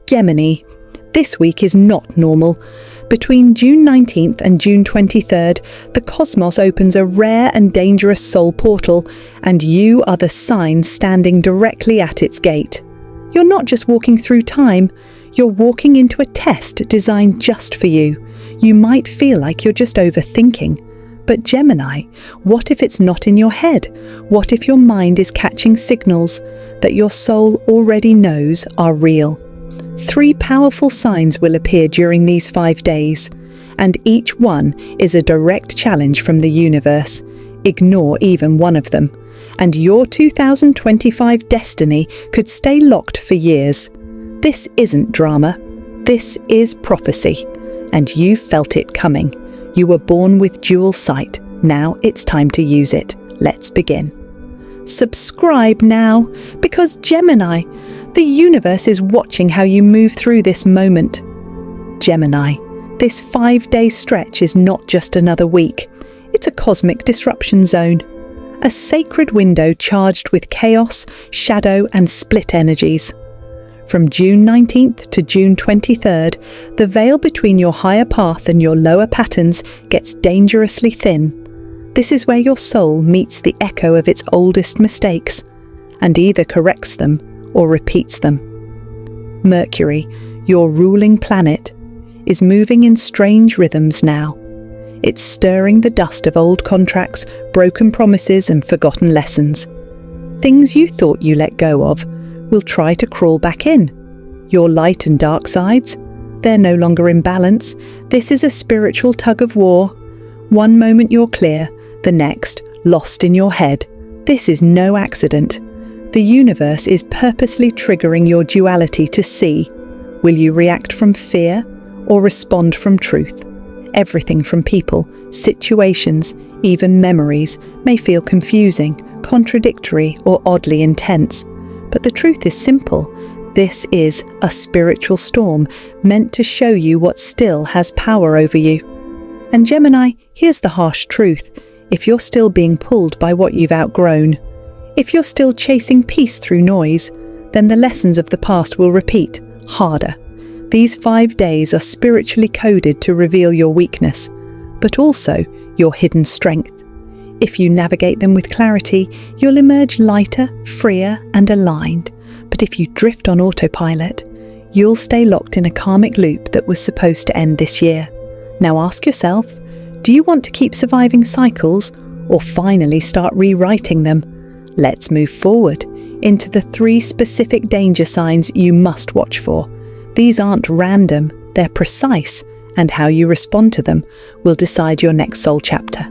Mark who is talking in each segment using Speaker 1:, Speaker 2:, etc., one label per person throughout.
Speaker 1: Gemini. This week is not normal. Between June 19th and June 23rd, the cosmos opens a rare and dangerous soul portal, and you are the sign standing directly at its gate. You're not just walking through time, you're walking into a test designed just for you. You might feel like you're just overthinking. But Gemini, what if it's not in your head? What if your mind is catching signals that your soul already knows are real? 3 powerful signs will appear during these 5 days, and each one is a direct challenge from the universe. Ignore even one of them, and your 2025 destiny could stay locked for years. This isn't drama, this is prophecy, and you felt it coming. You were born with dual sight. Now it's time to use it. Let's begin. Subscribe now, because Gemini, the universe is watching how you move through this moment. Gemini, this 5-day stretch is not just another week. It's a cosmic disruption zone. A sacred window charged with chaos, shadow, and split energies. From June 19th to June 23rd, the veil between your higher path and your lower patterns gets dangerously thin. This is where your soul meets the echo of its oldest mistakes, and either corrects them or repeats them. Mercury, your ruling planet, is moving in strange rhythms now. It's stirring the dust of old contracts, broken promises, and forgotten lessons. Things you thought you let go of will try to crawl back in. Your light and dark sides, they're no longer in balance. This is a spiritual tug of war. One moment you're clear, the next lost in your head. This is no accident. The universe is purposely triggering your duality to see, will you react from fear or respond from truth? Everything from people, situations, even memories may feel confusing, contradictory, or oddly intense. But the truth is simple. This is a spiritual storm meant to show you what still has power over you. And Gemini, here's the harsh truth. If you're still being pulled by what you've outgrown, if you're still chasing peace through noise, then the lessons of the past will repeat, harder. These 5 days are spiritually coded to reveal your weakness, but also your hidden strength. If you navigate them with clarity, you'll emerge lighter, freer, and aligned. But if you drift on autopilot, you'll stay locked in a karmic loop that was supposed to end this year. Now ask yourself, do you want to keep surviving cycles or finally start rewriting them? Let's move forward into the 3 specific danger signs you must watch for. These aren't random, they're precise, and how you respond to them will decide your next soul chapter.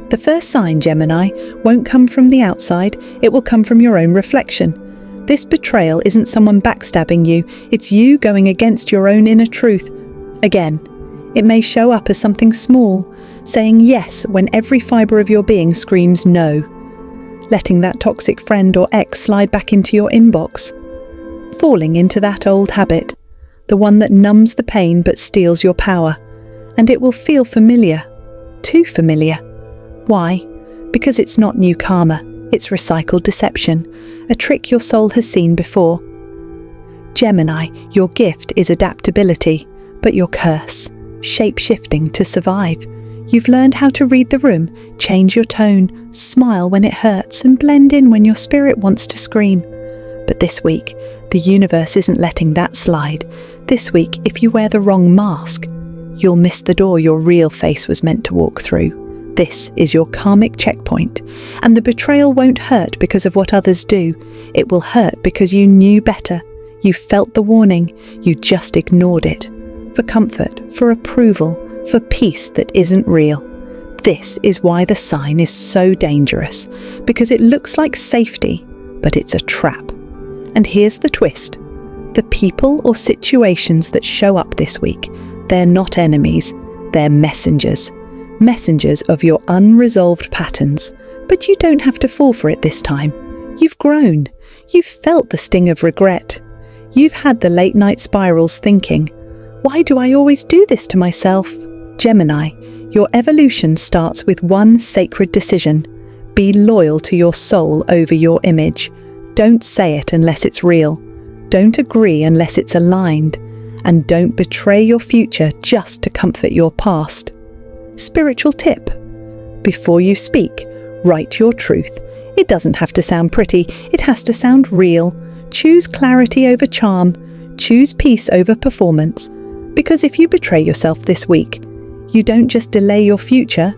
Speaker 1: The first sign, Gemini, won't come from the outside, it will come from your own reflection. This betrayal isn't someone backstabbing you, it's you going against your own inner truth. Again, it may show up as something small, saying yes when every fibre of your being screams no. Letting that toxic friend or ex slide back into your inbox. Falling into that old habit, the one that numbs the pain but steals your power. And it will feel familiar, too familiar. Why? Because it's not new karma, it's recycled deception, a trick your soul has seen before. Gemini, your gift is adaptability, but your curse, shape-shifting to survive. You've learned how to read the room, change your tone, smile when it hurts, and blend in when your spirit wants to scream. But this week, the universe isn't letting that slide. This week, if you wear the wrong mask, you'll miss the door your real face was meant to walk through. This is your karmic checkpoint, and the betrayal won't hurt because of what others do. It will hurt because you knew better. You felt the warning, you just ignored it. For comfort, for approval, for peace that isn't real. This is why the sign is so dangerous, because it looks like safety, but it's a trap. And here's the twist. The people or situations that show up this week, they're not enemies, they're messengers. Messengers of your unresolved patterns. But you don't have to fall for it this time. You've grown. You've felt the sting of regret. You've had the late night spirals thinking, why do I always do this to myself? Gemini, your evolution starts with one sacred decision. Be loyal to your soul over your image. Don't say it unless it's real. Don't agree unless it's aligned, and don't betray your future just to comfort your past. Spiritual tip: before you speak, write your truth. It doesn't have to sound pretty, it has to sound real. Choose clarity over charm. Choose peace over performance. Because if you betray yourself this week, you don't just delay your future,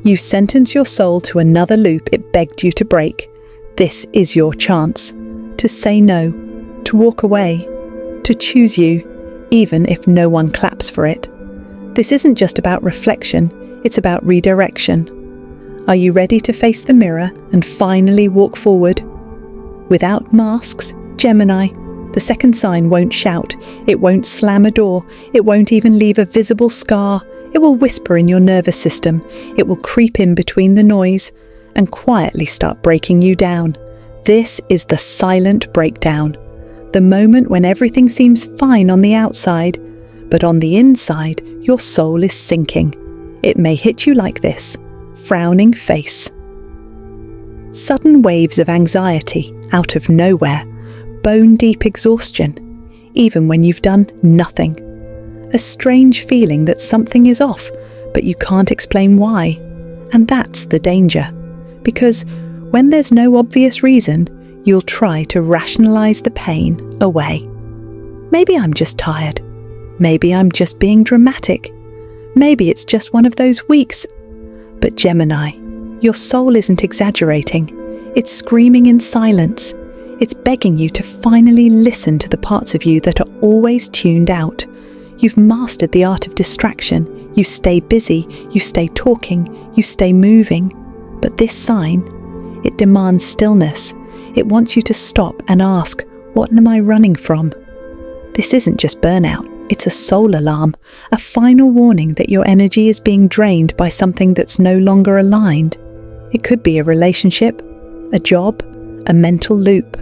Speaker 1: you sentence your soul to another loop it begged you to break. This is your chance to say no, to walk away, to choose you, even if no one claps for it. This isn't just about reflection, it's about redirection. Are you ready to face the mirror and finally walk forward? Without masks, Gemini, the second sign won't shout, it won't slam a door, it won't even leave a visible scar. It will whisper in your nervous system, it will creep in between the noise and quietly start breaking you down. This is the silent breakdown, the moment when everything seems fine on the outside, but on the inside, your soul is sinking. It may hit you like this: frowning face. Sudden waves of anxiety out of nowhere, bone-deep exhaustion, even when you've done nothing. A strange feeling that something is off, but you can't explain why. And that's the danger. Because when there's no obvious reason, you'll try to rationalize the pain away. Maybe I'm just tired. Maybe I'm just being dramatic. Maybe it's just one of those weeks. But Gemini, your soul isn't exaggerating. It's screaming in silence. It's begging you to finally listen to the parts of you that are always tuned out. You've mastered the art of distraction. You stay busy, you stay talking, you stay moving. But this sign, it demands stillness. It wants you to stop and ask, what am I running from? This isn't just burnout, it's a soul alarm, a final warning that your energy is being drained by something that's no longer aligned. It could be a relationship, a job, a mental loop,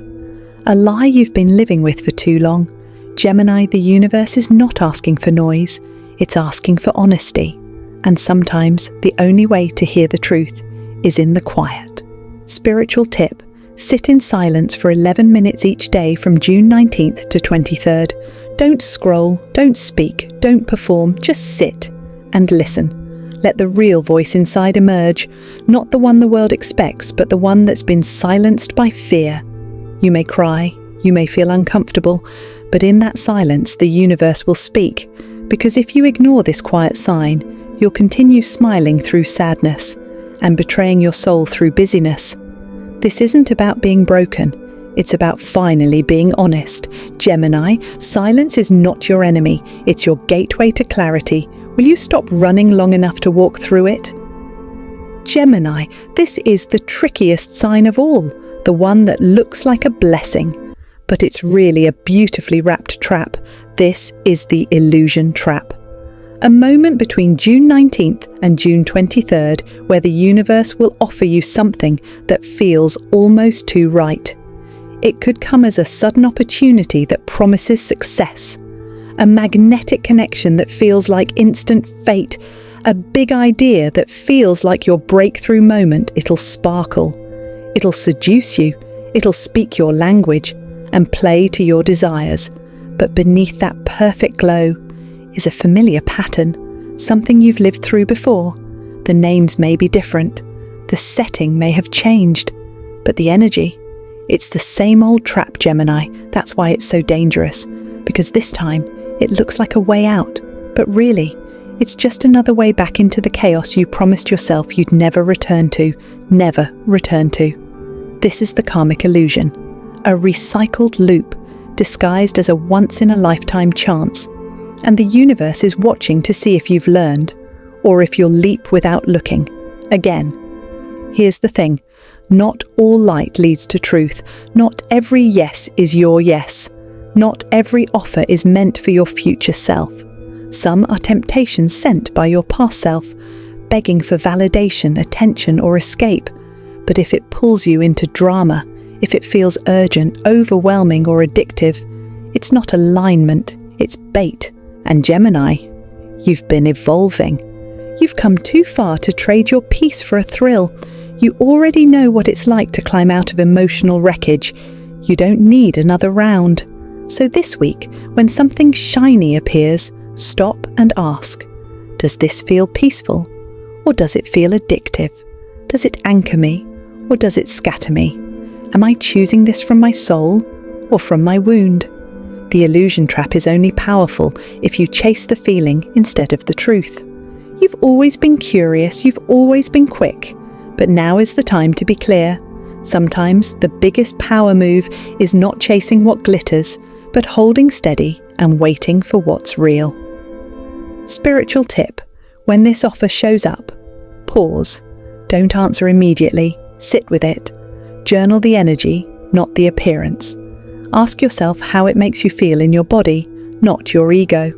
Speaker 1: a lie you've been living with for too long. Gemini, the universe is not asking for noise, it's asking for honesty. And sometimes the only way to hear the truth is in the quiet. Spiritual tip: sit in silence for 11 minutes each day from June 19th to 23rd. Don't scroll, don't speak, don't perform, just sit and listen. Let the real voice inside emerge, not the one the world expects, but the one that's been silenced by fear. You may cry, you may feel uncomfortable, but in that silence the universe will speak, because if you ignore this quiet sign, you'll continue smiling through sadness and betraying your soul through busyness. This isn't about being broken, it's about finally being honest. Gemini, silence is not your enemy, it's your gateway to clarity. Will you stop running long enough to walk through it? Gemini, this is the trickiest sign of all, the one that looks like a blessing. But it's really a beautifully wrapped trap. This is the illusion trap. A moment between June 19th and June 23rd where the universe will offer you something that feels almost too right. It could come as a sudden opportunity that promises success, a magnetic connection that feels like instant fate, a big idea that feels like your breakthrough moment. It'll sparkle, it'll seduce you, it'll speak your language and play to your desires. But beneath that perfect glow is a familiar pattern, something you've lived through before. The names may be different, the setting may have changed, but the energy, it's the same old trap, Gemini. That's why it's so dangerous, because this time it looks like a way out, but really, it's just another way back into the chaos you promised yourself you'd never return to, never return to. This is the karmic illusion, a recycled loop disguised as a once-in-a-lifetime chance. And the universe is watching to see if you've learned, or if you'll leap without looking. Again, here's the thing, not all light leads to truth. Not every yes is your yes. Not every offer is meant for your future self. Some are temptations sent by your past self, begging for validation, attention, or escape. But if it pulls you into drama, if it feels urgent, overwhelming, or addictive, it's not alignment, it's bait. And Gemini, you've been evolving. You've come too far to trade your peace for a thrill. You already know what it's like to climb out of emotional wreckage. You don't need another round. So this week, when something shiny appears, stop and ask, does this feel peaceful, or does it feel addictive? Does it anchor me, or does it scatter me? Am I choosing this from my soul, or from my wound? The illusion trap is only powerful if you chase the feeling instead of the truth. You've always been curious, you've always been quick, but now is the time to be clear. Sometimes the biggest power move is not chasing what glitters, but holding steady and waiting for what's real. Spiritual tip: when this offer shows up, pause. Don't answer immediately, sit with it. Journal the energy, not the appearance. Ask yourself how it makes you feel in your body, not your ego.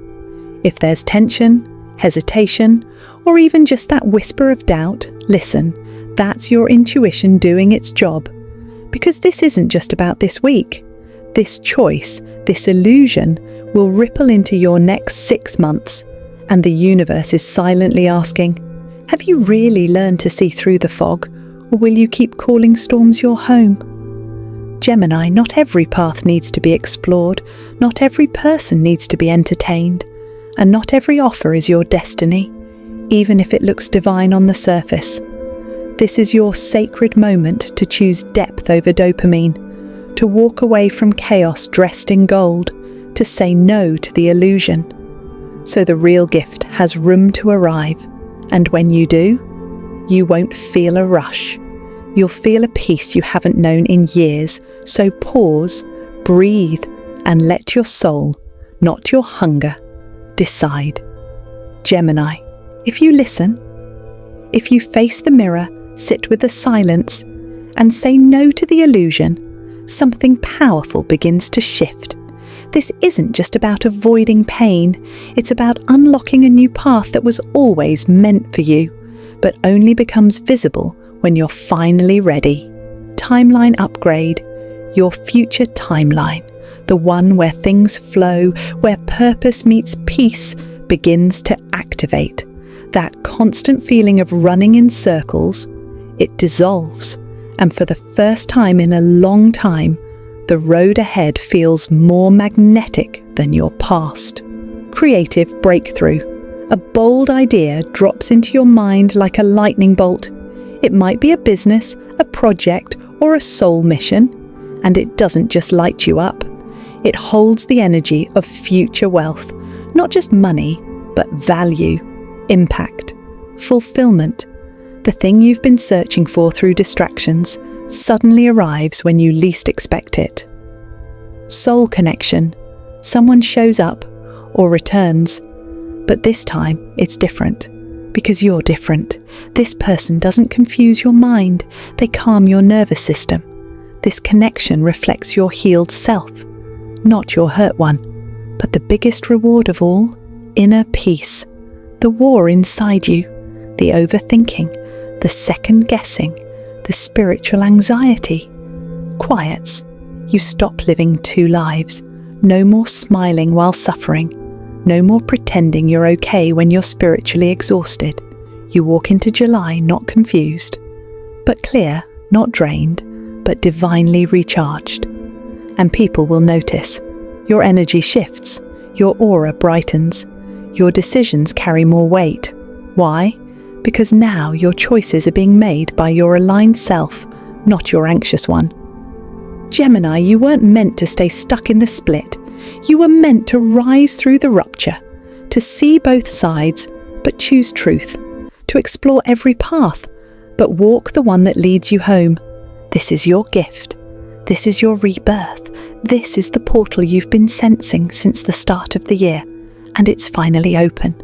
Speaker 1: If there's tension, hesitation, or even just that whisper of doubt, listen. That's your intuition doing its job. Because this isn't just about this week. This choice, this illusion, will ripple into your next 6 months. And the universe is silently asking, have you really learned to see through the fog, or will you keep calling storms your home? Gemini, not every path needs to be explored, not every person needs to be entertained, and not every offer is your destiny, even if it looks divine on the surface. This is your sacred moment to choose depth over dopamine, to walk away from chaos dressed in gold, to say no to the illusion. So the real gift has room to arrive, and when you do, you won't feel a rush. You'll feel a peace you haven't known in years, so pause, breathe, and let your soul, not your hunger, decide. Gemini, if you listen, if you face the mirror, sit with the silence, and say no to the illusion, something powerful begins to shift. This isn't just about avoiding pain, it's about unlocking a new path that was always meant for you, but only becomes visible when you're finally ready. Timeline upgrade, your future timeline, the one where things flow, where purpose meets peace, begins to activate. That constant feeling of running in circles, it dissolves, and for the first time in a long time, the road ahead feels more magnetic than your past. Creative breakthrough. A bold idea drops into your mind like a lightning bolt. It might be a business, a project, or a soul mission, and it doesn't just light you up. It holds the energy of future wealth, not just money, but value, impact, fulfillment. The thing you've been searching for through distractions suddenly arrives when you least expect it. Soul connection. Someone shows up or returns, but this time it's different. Because you're different. This person doesn't confuse your mind, they calm your nervous system. This connection reflects your healed self, not your hurt one. But the biggest reward of all, inner peace. The war inside you, the overthinking, the second guessing, the spiritual anxiety, quiets. You stop living 2 lives. No more smiling while suffering. No more pretending you're okay when you're spiritually exhausted. You walk into July not confused, but clear, not drained, but divinely recharged. And people will notice. Your energy shifts, your aura brightens, your decisions carry more weight. Why? Because now your choices are being made by your aligned self, not your anxious one. Gemini, you weren't meant to stay stuck in the split. You were meant to rise through the rupture, to see both sides, but choose truth, to explore every path, but walk the one that leads you home. This is your gift. This is your rebirth. This is the portal you've been sensing since the start of the year, and it's finally open,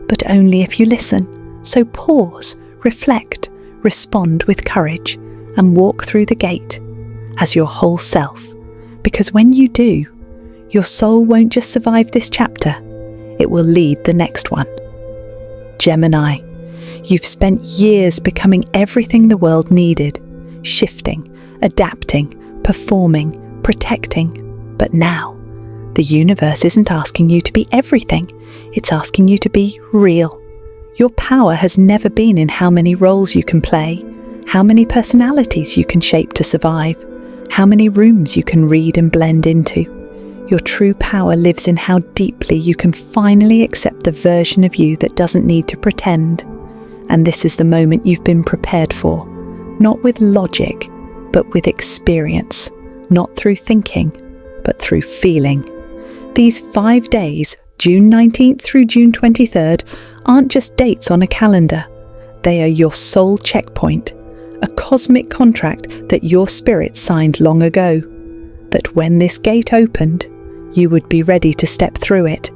Speaker 1: but only if you listen. So pause, reflect, respond with courage, and walk through the gate as your whole self, because when you do, your soul won't just survive this chapter, it will lead the next one. Gemini, you've spent years becoming everything the world needed, shifting, adapting, performing, protecting. But now, the universe isn't asking you to be everything, it's asking you to be real. Your power has never been in how many roles you can play, how many personalities you can shape to survive, how many rooms you can read and blend into. Your true power lives in how deeply you can finally accept the version of you that doesn't need to pretend. And this is the moment you've been prepared for, not with logic, but with experience, not through thinking, but through feeling. These 5 days, June 19th through June 23rd, aren't just dates on a calendar. They are your soul checkpoint, a cosmic contract that your spirit signed long ago. That when this gate opened, you would be ready to step through it.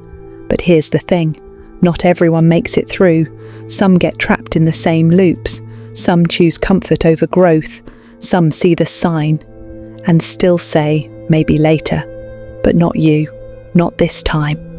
Speaker 1: But here's the thing, not everyone makes it through. Some get trapped in the same loops. Some choose comfort over growth. Some see the sign and still say, maybe later. But not you, not this time.